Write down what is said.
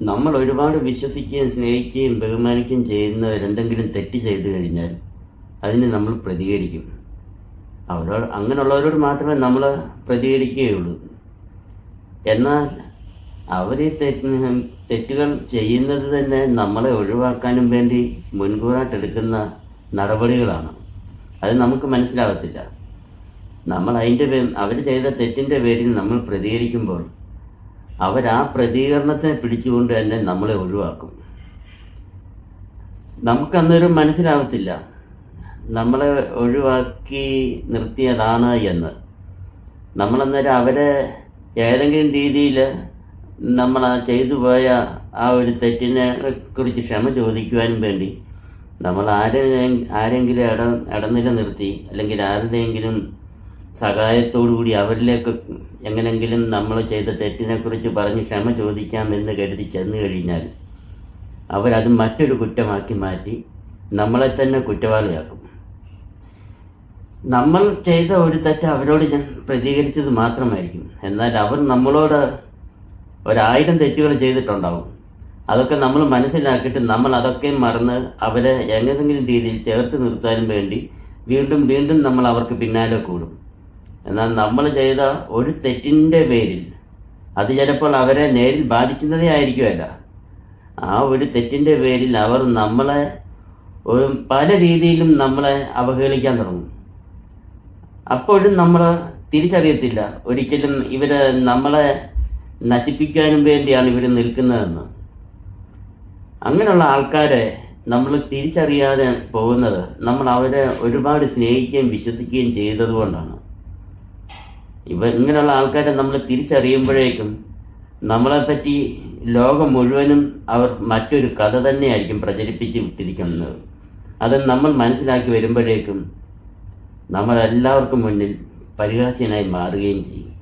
നമ്മൾ ഒരുപാട് വിശ്വസിക്കുകയും സ്നേഹിക്കുകയും ബഹുമാനിക്കുകയും ചെയ്യുന്നവരെന്തെങ്കിലും തെറ്റ് ചെയ്തു കഴിഞ്ഞാൽ അതിന് നമ്മൾ പ്രതികരിക്കും. അങ്ങനെയുള്ളവരോട് മാത്രമേ നമ്മൾ പ്രതികരിക്കുകയുള്ളൂ. എന്നാൽ അവർ തെറ്റുകൾ ചെയ്യുന്നത് തന്നെ നമ്മളെ ഒഴിവാക്കാനും വേണ്ടി മുൻകൂറായിട്ടെടുക്കുന്ന നടപടികളാണ്. അത് നമുക്ക് മനസ്സിലാകത്തില്ല. നമ്മൾ അവർ ചെയ്ത തെറ്റിൻ്റെ പേരിൽ നമ്മൾ പ്രതികരിക്കുമ്പോൾ അവരാ പ്രതികരണത്തെ പിടിച്ചുകൊണ്ട് തന്നെ നമ്മളെ ഒഴിവാക്കും. നമുക്കന്നേരം മനസ്സിലാവത്തില്ല നമ്മളെ ഒഴിവാക്കി നിർത്തിയതാണ് എന്ന്. നമ്മളന്നേരം അവരെ ഏതെങ്കിലും രീതിയിൽ നമ്മൾ ചെയ്തു പോയ ആ ഒരു തെറ്റിനെ കുറിച്ച് ക്ഷമ ചോദിക്കുവാനും വേണ്ടി നമ്മൾ ആരെങ്കിലും ഇടനില നിർത്തി അല്ലെങ്കിൽ ആരുടെയെങ്കിലും സഹായത്തോടുകൂടി അവരിലേക്ക് എങ്ങനെങ്കിലും നമ്മൾ ചെയ്ത തെറ്റിനെക്കുറിച്ച് പറഞ്ഞ് ക്ഷമ ചോദിക്കാമെന്ന് കരുതി ചെന്ന് കഴിഞ്ഞാൽ അവരത് മറ്റൊരു കുറ്റമാക്കി മാറ്റി നമ്മളെ തന്നെ കുറ്റവാളിയാക്കും. നമ്മൾ ചെയ്ത ഒരു തെറ്റ് അവരോട് പ്രതികരിച്ചത് മാത്രമായിരിക്കും. എന്നാൽ അവർ നമ്മളോട് 1000 തെറ്റുകൾ ചെയ്തിട്ടുണ്ടാവും. അതൊക്കെ നമ്മൾ മനസ്സിലാക്കിയിട്ട് നമ്മൾ അതൊക്കെ മറന്ന് അവരെ ഏതെങ്കിലും രീതിയിൽ ചേർത്ത് നിർത്താനും വേണ്ടി വീണ്ടും വീണ്ടും നമ്മൾ അവർക്ക് പിന്നാലെ കൂടും. എന്നാൽ നമ്മൾ ചെയ്ത ഒരു തെറ്റിൻ്റെ പേരിൽ അത് ചിലപ്പോൾ അവരെ നേരിൽ ബാധിക്കുന്നതേ ആയിരിക്കുമല്ല. ആ ഒരു തെറ്റിൻ്റെ പേരിൽ അവർ നമ്മളെ പല രീതിയിലും നമ്മളെ അവഹേളിക്കാൻ തുടങ്ങും. അപ്പോഴും നമ്മൾ തിരിച്ചറിയത്തില്ല ഒരിക്കലും ഇവരെ നമ്മളെ നശിപ്പിക്കാനും വേണ്ടിയാണ് ഇവർ നിൽക്കുന്നതെന്ന്. അങ്ങനെയുള്ള ആൾക്കാരെ നമ്മൾ തിരിച്ചറിയാതെ പോകുന്നത് നമ്മൾ അവരെ ഒരുപാട് സ്നേഹിക്കുകയും വിശ്വസിക്കുകയും ചെയ്തതുകൊണ്ടാണ്. ഇങ്ങനെയുള്ള ആൾക്കാരെ നമ്മൾ തിരിച്ചറിയുമ്പോഴേക്കും നമ്മളെപ്പറ്റി ലോകം മുഴുവനും അവർ മറ്റൊരു കഥ തന്നെയായിരിക്കും പ്രചരിപ്പിച്ച് വിട്ടിരിക്കുന്നത്. അത് നമ്മൾ മനസ്സിലാക്കി വരുമ്പോഴേക്കും നമ്മളെല്ലാവർക്കും മുന്നിൽ പരിഹാസ്യനായി മാറുകയും ചെയ്യും.